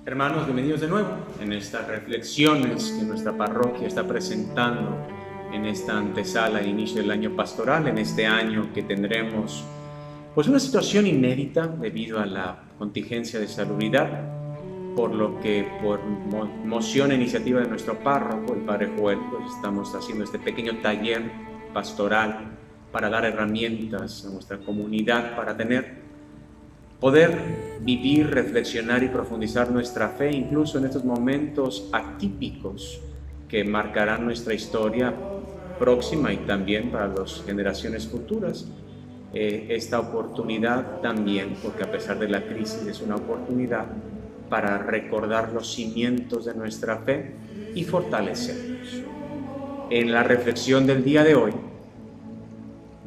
Hermanos, bienvenidos de nuevo en estas reflexiones que nuestra parroquia está presentando en esta antesala de inicio del año pastoral, en este año que tendremos pues una situación inédita debido a la contingencia de salubridad, por lo que por moción e iniciativa de nuestro párroco, el Padre Joel, pues estamos haciendo este pequeño taller pastoral para dar herramientas a nuestra comunidad para poder vivir, reflexionar y profundizar nuestra fe, incluso en estos momentos atípicos que marcarán nuestra historia próxima y también para las generaciones futuras. Esta oportunidad también, porque a pesar de la crisis es una oportunidad para recordar los cimientos de nuestra fe y fortalecerlos. En la reflexión del día de hoy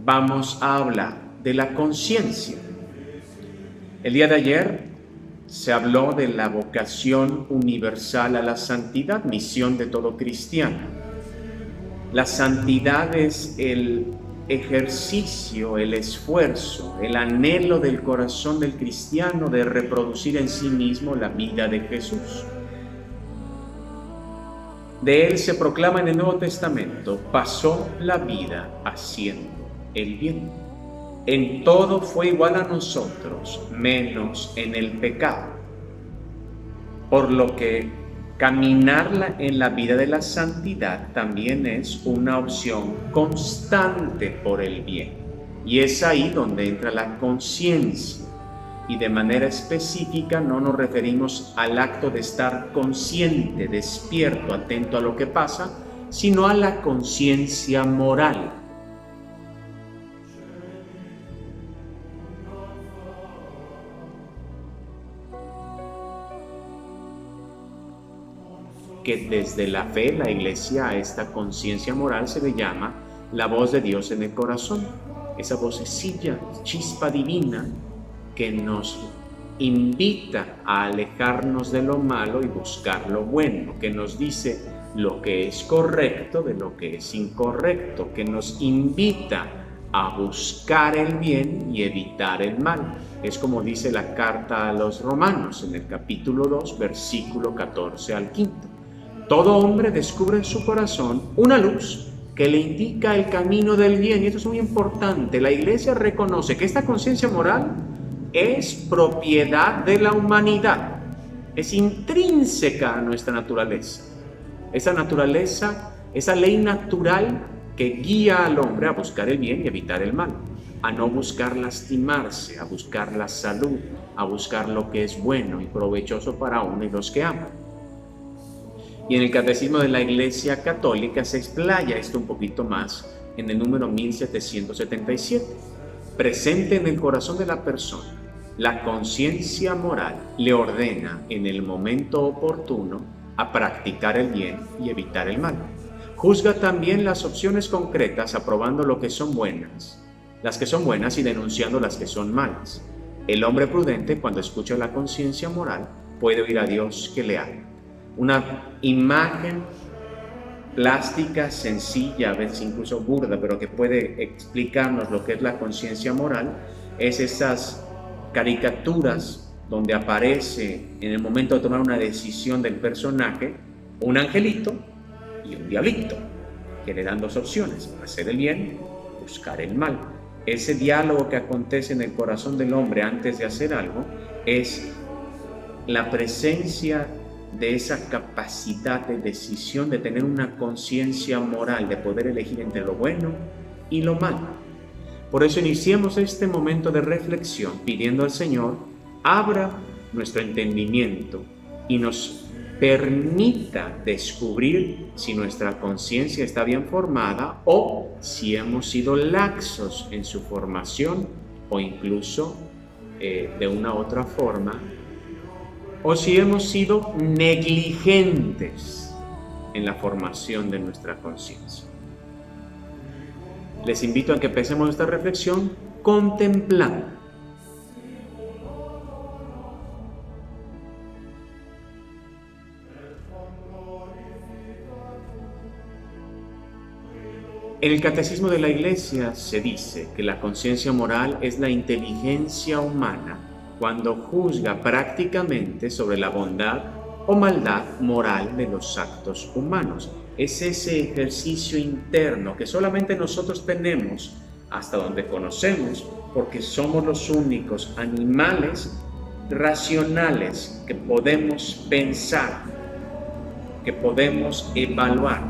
vamos a hablar de la conciencia. El día de ayer se habló de la vocación universal a la santidad, misión de todo cristiano. La santidad es el ejercicio, el esfuerzo, el anhelo del corazón del cristiano de reproducir en sí mismo la vida de Jesús. De él se proclama en el Nuevo Testamento: pasó la vida haciendo el bien. En todo fue igual a nosotros, menos en el pecado. Por lo que caminar en la vida de la santidad también es una opción constante por el bien. Y es ahí donde entra la conciencia. Y de manera específica no nos referimos al acto de estar consciente, despierto, atento a lo que pasa, sino a la conciencia moral. Que desde la fe, la Iglesia, a esta conciencia moral se le llama la voz de Dios en el corazón. Esa vocecilla, chispa divina, que nos invita a alejarnos de lo malo y buscar lo bueno, que nos dice lo que es correcto de lo que es incorrecto, que nos invita a buscar el bien y evitar el mal. Es como dice la carta a los Romanos en el capítulo 2, versículo 14 al 15. Todo hombre descubre en su corazón una luz que le indica el camino del bien, y esto es muy importante. La Iglesia reconoce que esta conciencia moral es propiedad de la humanidad, es intrínseca a nuestra naturaleza. Esa naturaleza, esa ley natural que guía al hombre a buscar el bien y evitar el mal, a no buscar lastimarse, a buscar la salud, a buscar lo que es bueno y provechoso para uno y los que aman. Y en el Catecismo de la Iglesia Católica se explaya esto un poquito más en el número 1777. Presente en el corazón de la persona, la conciencia moral le ordena en el momento oportuno a practicar el bien y evitar el mal. Juzga también las opciones concretas, aprobando lo que son buenas, las que son buenas y denunciando las que son malas. El hombre prudente, cuando escucha la conciencia moral, puede oír a Dios que le habla. Una imagen plástica, sencilla, a veces incluso burda, pero que puede explicarnos lo que es la conciencia moral, es esas caricaturas donde aparece en el momento de tomar una decisión del personaje un angelito y un diablito, que le dan dos opciones: hacer el bien, buscar el mal. Ese diálogo que acontece en el corazón del hombre antes de hacer algo es la presencia de esa capacidad de decisión, de tener una conciencia moral, de poder elegir entre lo bueno y lo malo. Por eso iniciemos este momento de reflexión pidiendo al Señor abra nuestro entendimiento y nos permita descubrir si nuestra conciencia está bien formada o si hemos sido laxos en su formación, o incluso de una otra forma, o si hemos sido negligentes en la formación de nuestra conciencia. Les invito a que empecemos esta reflexión contemplando. En el Catecismo de la Iglesia se dice que la conciencia moral es la inteligencia humana cuando juzga prácticamente sobre la bondad o maldad moral de los actos humanos. Es ese ejercicio interno que solamente nosotros tenemos hasta donde conocemos, porque somos los únicos animales racionales que podemos pensar, que podemos evaluar.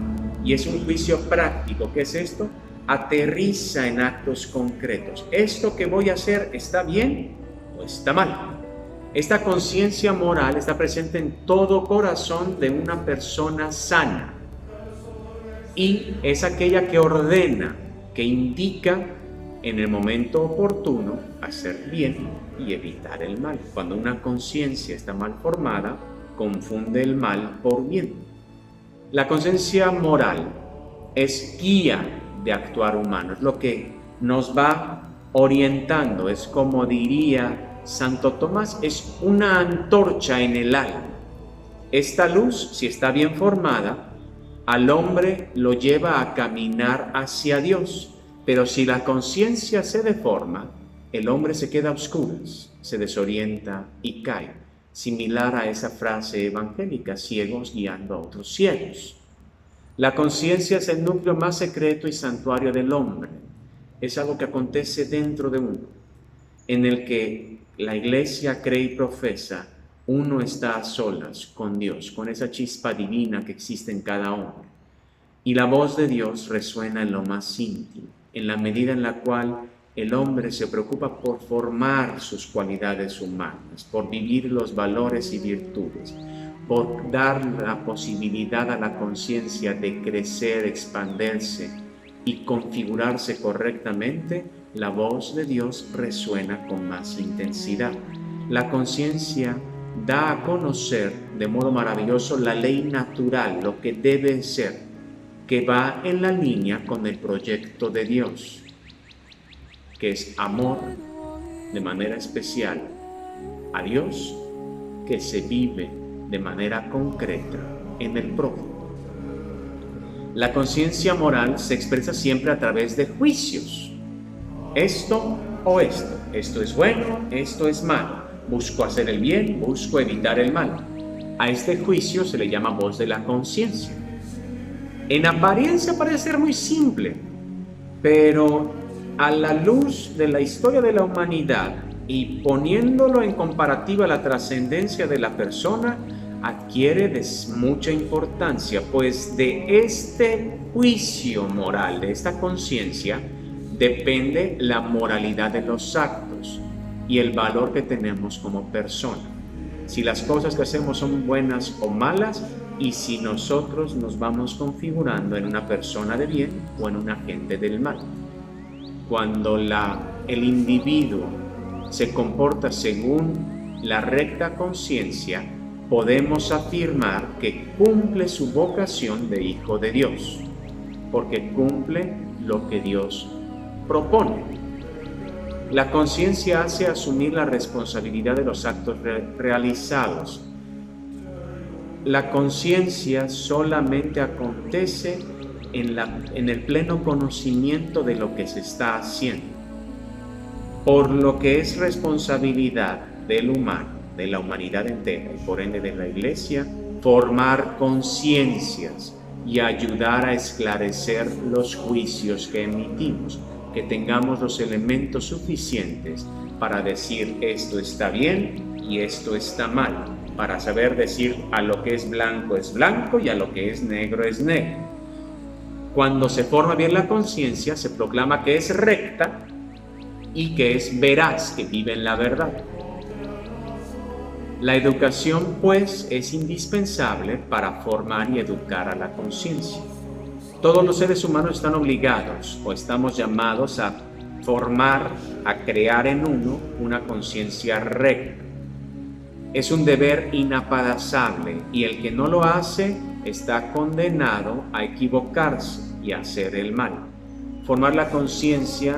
Y es un juicio práctico. ¿Qué es esto? Aterriza en actos concretos. ¿Esto que voy a hacer está bien o está mal? Esta conciencia moral está presente en todo corazón de una persona sana y es aquella que ordena, que indica en el momento oportuno hacer bien y evitar el mal. Cuando una conciencia está mal formada, confunde el mal por bien. La conciencia moral es guía de actuar humano, es lo que nos va orientando, es como diría Santo Tomás, es una antorcha en el alma. Esta luz, si está bien formada, al hombre lo lleva a caminar hacia Dios, pero si la conciencia se deforma, el hombre se queda a oscuras, se desorienta y cae, similar a esa frase evangélica, ciegos guiando a otros ciegos. La conciencia es el núcleo más secreto y santuario del hombre, es algo que acontece dentro de uno, en el que la Iglesia cree y profesa, uno está a solas con Dios, con esa chispa divina que existe en cada hombre. Y la voz de Dios resuena en lo más íntimo, en la medida en la cual el hombre se preocupa por formar sus cualidades humanas, por vivir los valores y virtudes, por dar la posibilidad a la conciencia de crecer, expandirse y configurarse correctamente. La voz de Dios resuena con más intensidad. La conciencia da a conocer de modo maravilloso la ley natural, lo que debe ser, que va en la línea con el proyecto de Dios, que es amor de manera especial a Dios, que se vive de manera concreta en el prójimo. La conciencia moral se expresa siempre a través de juicios. Esto o esto, esto es bueno, esto es malo, busco hacer el bien, busco evitar el mal. A este juicio se le llama voz de la conciencia. En apariencia parece ser muy simple, pero a la luz de la historia de la humanidad y poniéndolo en comparativa a la trascendencia de la persona, adquiere mucha importancia, pues de este juicio moral, de esta conciencia, depende la moralidad de los actos y el valor que tenemos como persona. Si las cosas que hacemos son buenas o malas y si nosotros nos vamos configurando en una persona de bien o en un agente del mal. Cuando el individuo se comporta según la recta conciencia, podemos afirmar que cumple su vocación de hijo de Dios, porque cumple lo que Dios propone. La conciencia hace asumir la responsabilidad de los actos realizados. La conciencia solamente acontece en el pleno conocimiento de lo que se está haciendo, por lo que es responsabilidad del humano, de la humanidad entera y por ende de la Iglesia, formar conciencias y ayudar a esclarecer los juicios que emitimos, que tengamos los elementos suficientes para decir esto está bien y esto está mal, para saber decir a lo que es blanco y a lo que es negro. Cuando se forma bien la conciencia, se proclama que es recta y que es veraz, que vive en la verdad. La educación, pues, es indispensable para formar y educar a la conciencia. Todos los seres humanos están obligados o estamos llamados a formar, a crear en uno una conciencia recta. Es un deber inaplazable y el que no lo hace está condenado a equivocarse y a hacer el mal. Formar la conciencia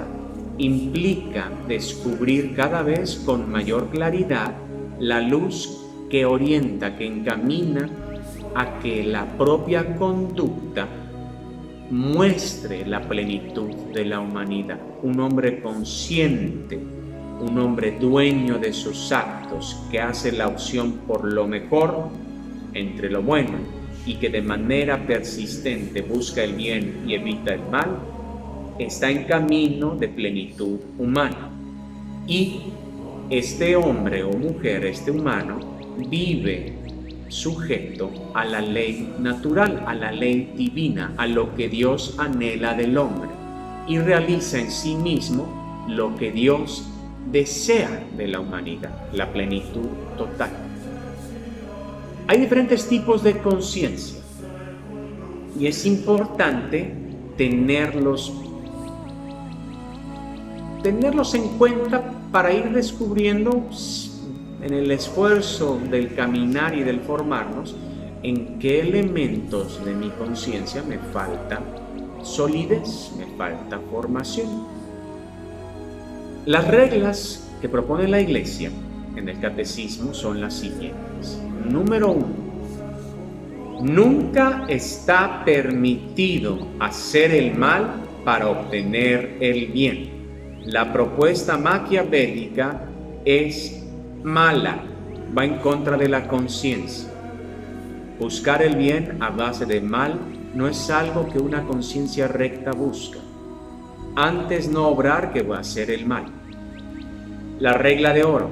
implica descubrir cada vez con mayor claridad la luz que orienta, que encamina a que la propia conducta muestre la plenitud de la humanidad. Un hombre consciente un hombre dueño de sus actos, que hace la opción por lo mejor entre lo bueno y que de manera persistente busca el bien y evita el mal, está en camino de plenitud humana. Y este hombre o mujer, este humano, vive sujeto a la ley natural, a la ley divina, a lo que Dios anhela del hombre, y realiza en sí mismo lo que Dios desea de la humanidad, la plenitud total. Hay diferentes tipos de conciencia y es importante tenerlos en cuenta para ir descubriendo en el esfuerzo del caminar y del formarnos en qué elementos de mi conciencia me falta solidez, me falta formación. Las reglas que propone la Iglesia en el Catecismo son las siguientes. Número 1. Nunca está permitido hacer el mal para obtener el bien. La propuesta maquiavélica es mala, va en contra de la conciencia. Buscar el bien a base de mal no es algo que una conciencia recta busca. Antes no obrar que va a hacer el mal. La regla de oro: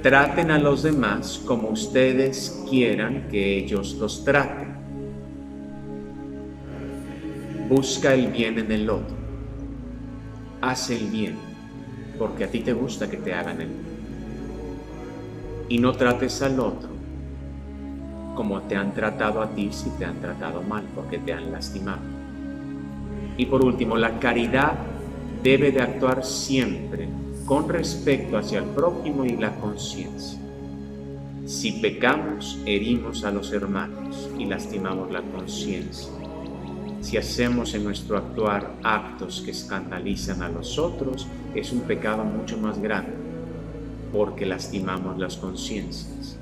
traten a los demás como ustedes quieran que ellos los traten. Busca el bien en el otro. Haz el bien porque a ti te gusta que te hagan el bien. Y no trates al otro como te han tratado a ti si te han tratado mal, porque te han lastimado. Y por último, la caridad debe de actuar siempre con respecto hacia el prójimo y la conciencia. Si pecamos, herimos a los hermanos y lastimamos la conciencia. Si hacemos en nuestro actuar actos que escandalizan a los otros, es un pecado mucho más grande, porque lastimamos las conciencias.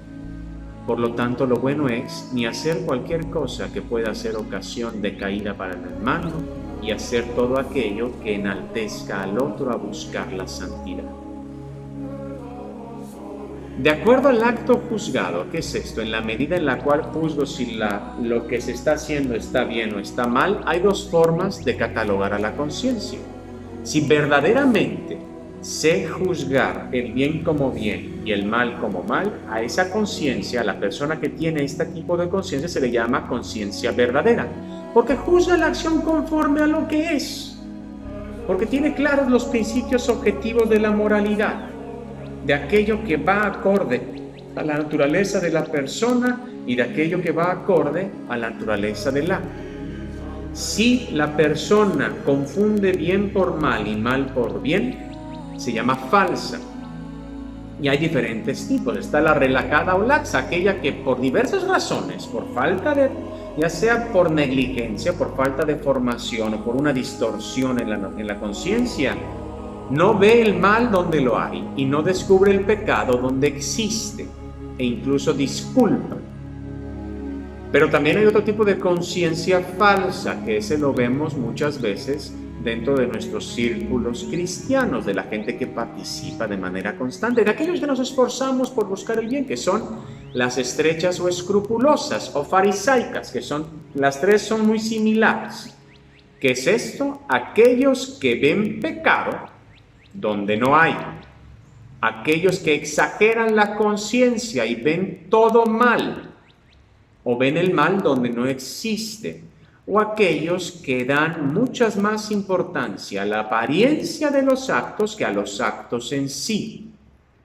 Por lo tanto, lo bueno es ni hacer cualquier cosa que pueda ser ocasión de caída para el hermano, y hacer todo aquello que enaltezca al otro a buscar la santidad. De acuerdo al acto juzgado, ¿qué es esto? En la medida en la cual juzgo si lo que se está haciendo está bien o está mal, hay dos formas de catalogar a la conciencia. Si verdaderamente sé juzgar el bien como bien y el mal como mal, a esa conciencia, a la persona que tiene este tipo de conciencia, se le llama conciencia verdadera, porque juzga la acción conforme a lo que es, porque tiene claros los principios objetivos de la moralidad, de aquello que va acorde a la naturaleza de la persona y de aquello que va acorde a la naturaleza del acto. Si la persona confunde bien por mal y mal por bien, se llama falsa. Y hay diferentes tipos. Está la relajada o laxa, aquella que por diversas razones, por falta de, ya sea por negligencia, por falta de formación o por una distorsión en la conciencia, no ve el mal donde lo hay y no descubre el pecado donde existe, e incluso disculpa. Pero también hay otro tipo de conciencia falsa, que ese lo vemos muchas veces dentro de nuestros círculos cristianos, de la gente que participa de manera constante, de aquellos que nos esforzamos por buscar el bien, que son las estrechas o escrupulosas, o farisaicas, que son, las tres son muy similares. ¿Qué es esto? Aquellos que ven pecado donde no hay, aquellos que exageran la conciencia y ven todo mal, o ven el mal donde no existe, o aquellos que dan muchas más importancia a la apariencia de los actos que a los actos en sí,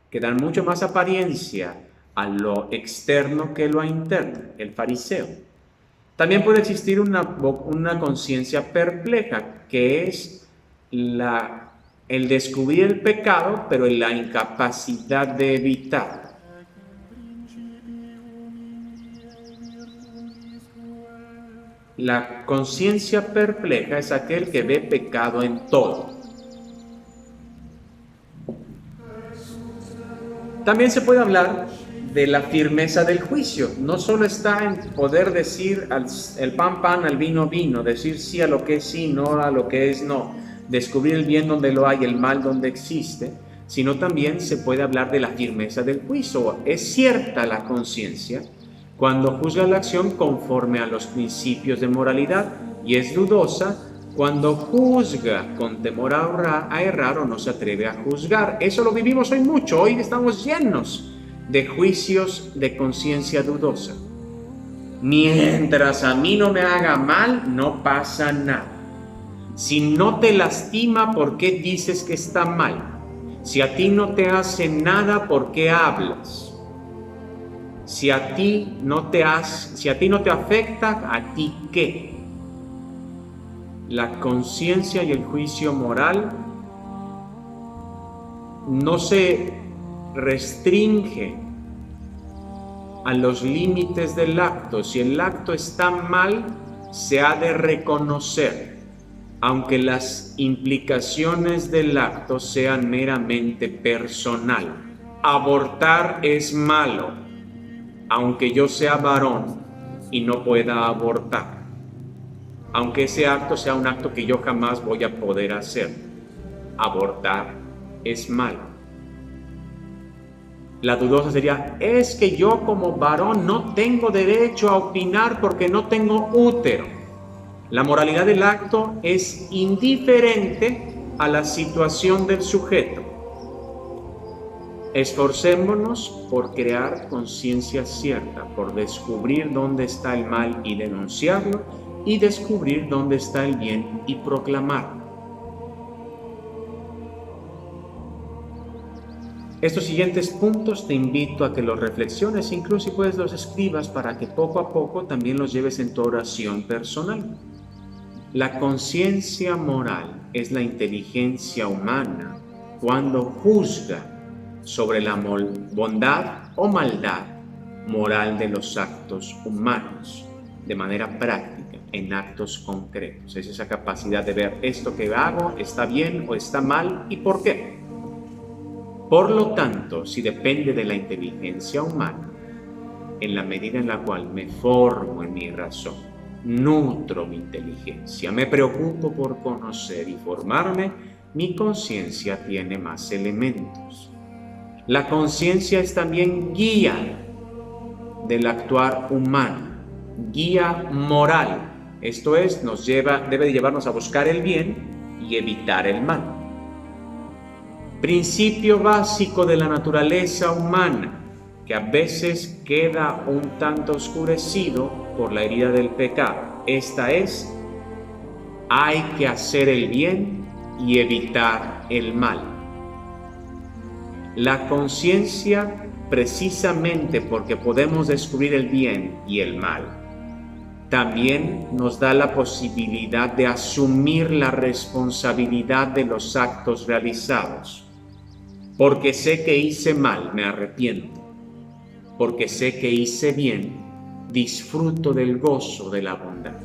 que dan mucho más apariencia a lo externo que lo interno, el fariseo. También puede existir una conciencia perpleja, que es el descubrir el pecado, pero en la incapacidad de evitar. La conciencia perpleja es aquel que ve pecado en todo. También se puede hablar de la firmeza del juicio. No solo está en poder decir el pan, pan, al vino, vino, decir sí a lo que es sí, no a lo que es no. descubrir el bien donde lo hay, el mal donde existe, sino también se puede hablar de la firmeza del juicio. Es cierta la conciencia cuando juzga la acción conforme a los principios de moralidad y es dudosa cuando juzga con temor a errar o no se atreve a juzgar. Eso lo vivimos hoy mucho. Hoy estamos llenos de juicios de conciencia dudosa. Mientras a mí no me haga mal, no pasa nada. Si no te lastima, ¿por qué dices que está mal? Si a ti no te hace nada, ¿por qué hablas? Si a ti no te afecta, ¿a ti qué? La conciencia y el juicio moral no se restringe a los límites del acto. Si el acto está mal, se ha de reconocer, aunque las implicaciones del acto sean meramente personal. Abortar es malo, aunque yo sea varón y no pueda abortar. Aunque ese acto sea un acto que yo jamás voy a poder hacer. Abortar es malo. La dudosa sería, es que yo como varón no tengo derecho a opinar porque no tengo útero. La moralidad del acto es indiferente a la situación del sujeto. Esforcémonos por crear conciencia cierta, por descubrir dónde está el mal y denunciarlo, y descubrir dónde está el bien y proclamarlo. Estos siguientes puntos te invito a que los reflexiones, incluso pues los escribas para que poco a poco también los lleves en tu oración personal. La conciencia moral es la inteligencia humana cuando juzga sobre la bondad o maldad moral de los actos humanos de manera práctica, en actos concretos. Es esa capacidad de ver esto que hago está bien o está mal y por qué. Por lo tanto, si depende de la inteligencia humana, en la medida en la cual me formo en mi razón, nutro mi inteligencia, me preocupo por conocer y formarme, mi conciencia tiene más elementos. La conciencia es también guía del actuar humano, guía moral. Esto es, debe de llevarnos a buscar el bien y evitar el mal. Principio básico de la naturaleza humana, que a veces queda un tanto oscurecido por la herida del pecado. Esta es, hay que hacer el bien y evitar el mal. La conciencia, precisamente porque podemos descubrir el bien y el mal, también nos da la posibilidad de asumir la responsabilidad de los actos realizados. Porque sé que hice mal, me arrepiento. Porque sé que hice bien, disfruto del gozo de la bondad.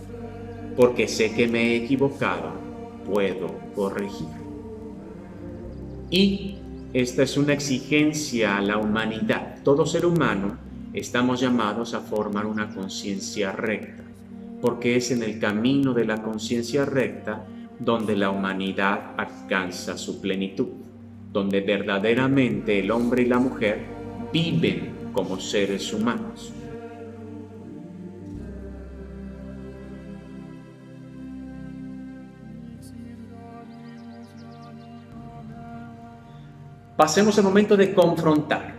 Porque sé que me he equivocado, puedo corregir. Y esta es una exigencia a la humanidad. Todo ser humano estamos llamados a formar una conciencia recta, porque es en el camino de la conciencia recta donde la humanidad alcanza su plenitud, donde verdaderamente el hombre y la mujer viven como seres humanos. Pasemos al momento de confrontar.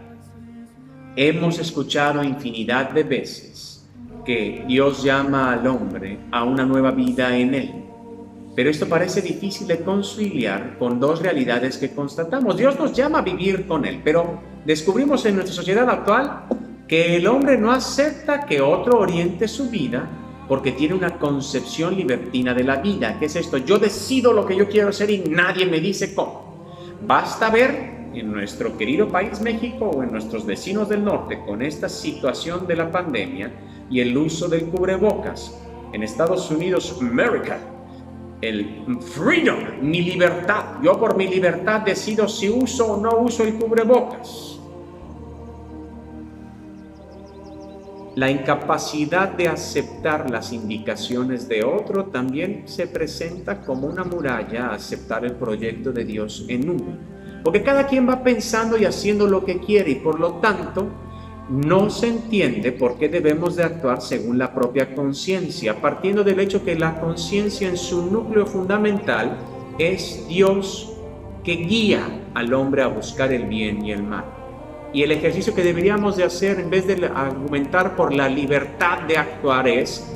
Hemos escuchado infinidad de veces que Dios llama al hombre a una nueva vida en él. Pero esto parece difícil de conciliar con dos realidades que constatamos. Dios nos llama a vivir con él, pero descubrimos en nuestra sociedad actual que el hombre no acepta que otro oriente su vida porque tiene una concepción libertina de la vida. ¿Qué es esto? Yo decido lo que yo quiero hacer y nadie me dice cómo. Basta ver en nuestro querido país México o en nuestros vecinos del norte con esta situación de la pandemia y el uso del cubrebocas. En Estados Unidos, America, el freedom, mi libertad. Yo por mi libertad decido si uso o no uso el cubrebocas. La incapacidad de aceptar las indicaciones de otro también se presenta como una muralla a aceptar el proyecto de Dios en uno. Porque cada quien va pensando y haciendo lo que quiere y por lo tanto no se entiende por qué debemos de actuar según la propia conciencia, partiendo del hecho que la conciencia en su núcleo fundamental es Dios que guía al hombre a buscar el bien y el mal. Y el ejercicio que deberíamos de hacer en vez de argumentar por la libertad de actuar es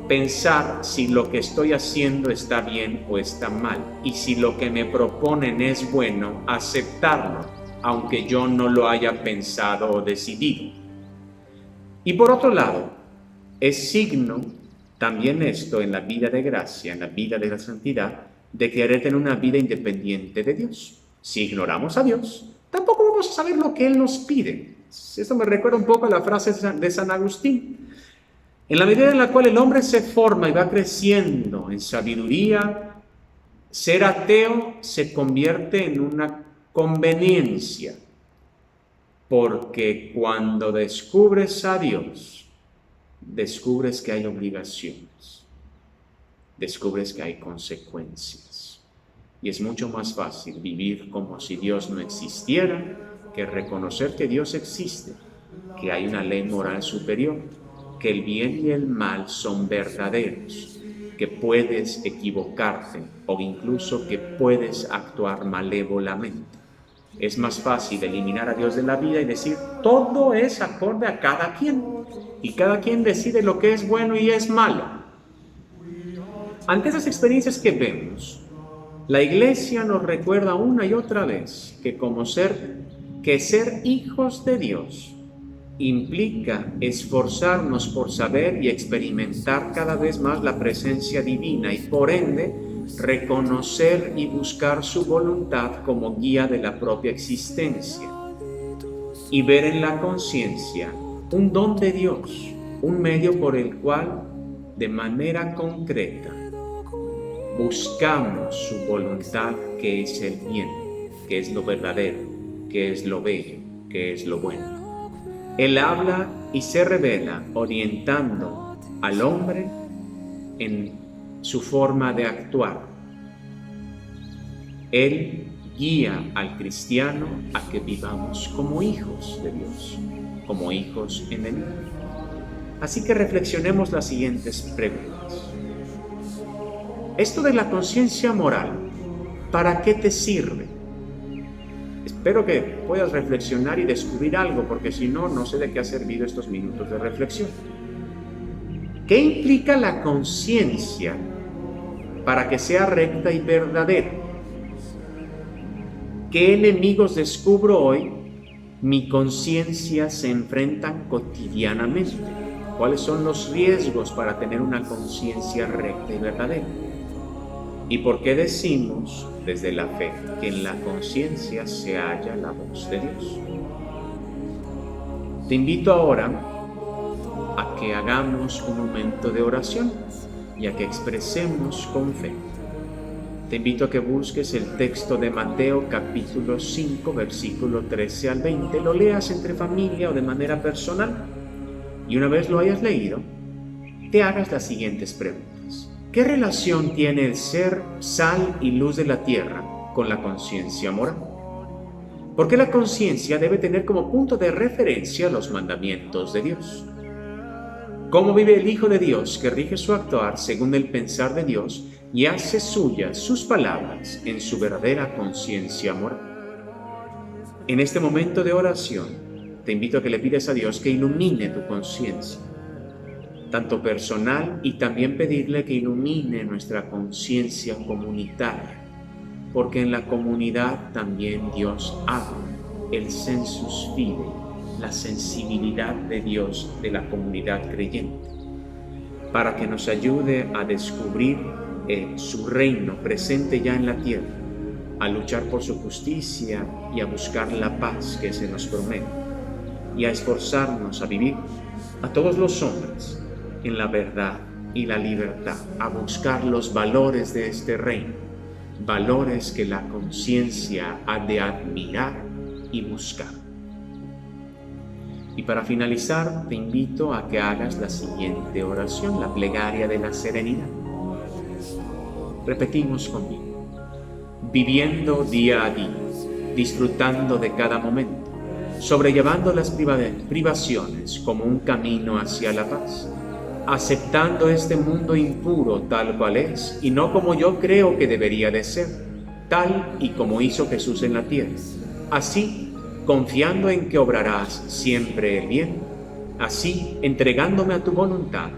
pensar si lo que estoy haciendo está bien o está mal. Y si lo que me proponen es bueno, aceptarlo, aunque yo no lo haya pensado o decidido. Y por otro lado, es signo también esto en la vida de gracia, en la vida de la santidad, de querer tener una vida independiente de Dios. Si ignoramos a Dios, tampoco vamos a saber lo que Él nos pide. Esto me recuerda un poco a la frase de San Agustín. En la medida en la cual el hombre se forma y va creciendo en sabiduría, ser ateo se convierte en una conveniencia, porque cuando descubres a Dios, descubres que hay obligaciones, descubres que hay consecuencias, y es mucho más fácil vivir como si Dios no existiera que reconocer que Dios existe, que hay una ley moral superior, que el bien y el mal son verdaderos, que puedes equivocarte o incluso que puedes actuar malévolamente. Es más fácil eliminar a Dios de la vida y decir, todo es acorde a cada quien, y cada quien decide lo que es bueno y es malo. Ante esas experiencias que vemos, la Iglesia nos recuerda una y otra vez que ser hijos de Dios implica esforzarnos por saber y experimentar cada vez más la presencia divina y por ende reconocer y buscar su voluntad como guía de la propia existencia y ver en la conciencia un don de Dios, un medio por el cual de manera concreta buscamos su voluntad, que es el bien, que es lo verdadero, que es lo bello, que es lo bueno. Él habla y se revela orientando al hombre en su forma de actuar. Él guía al cristiano a que vivamos como hijos de Dios, como hijos en él. Así que reflexionemos las siguientes preguntas. Esto de la conciencia moral, ¿para qué te sirve? Espero que puedas reflexionar y descubrir algo, porque si no, no sé de qué ha servido estos minutos de reflexión. ¿Qué implica la conciencia para que sea recta y verdadera? ¿Qué enemigos descubro hoy mi conciencia se enfrentan cotidianamente? ¿Cuáles son los riesgos para tener una conciencia recta y verdadera? ¿Y por qué decimos desde la fe que en la conciencia se halla la voz de Dios? Te invito ahora a que hagamos un momento de oración y a que expresemos con fe. Te invito a que busques el texto de Mateo capítulo 5, versículo 13 al 20, lo leas entre familia o de manera personal y una vez lo hayas leído, te hagas las siguientes preguntas. ¿Qué relación tiene el ser sal y luz de la tierra con la conciencia moral? ¿Por qué la conciencia debe tener como punto de referencia los mandamientos de Dios? ¿Cómo vive el Hijo de Dios que rige su actuar según el pensar de Dios y hace suyas sus palabras en su verdadera conciencia moral? En este momento de oración, te invito a que le pides a Dios que ilumine tu conciencia, tanto personal, y también pedirle que ilumine nuestra conciencia comunitaria, porque en la comunidad también Dios habla, el sensus fidei, la sensibilidad de Dios de la comunidad creyente, para que nos ayude a descubrir su reino presente ya en la tierra, a luchar por su justicia y a buscar la paz que se nos promete, y a esforzarnos a vivir a todos los hombres en la verdad y la libertad, a buscar los valores de este reino, valores que la conciencia ha de admirar y buscar. Y para finalizar, te invito a que hagas la siguiente oración, la plegaria de la serenidad. Repetimos conmigo: viviendo día a día, disfrutando de cada momento, sobrellevando las privaciones como un camino hacia la paz, aceptando este mundo impuro tal cual es y no como yo creo que debería de ser, tal y como hizo Jesús en la tierra. Así, confiando en que obrarás siempre el bien, así, entregándome a tu voluntad,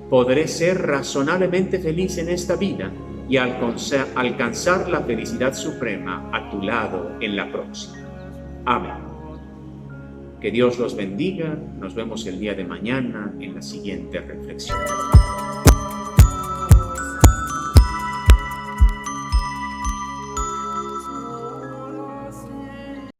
podré ser razonablemente feliz en esta vida y alcanzar la felicidad suprema a tu lado en la próxima. Amén. Que Dios los bendiga. Nos vemos el día de mañana en la siguiente reflexión.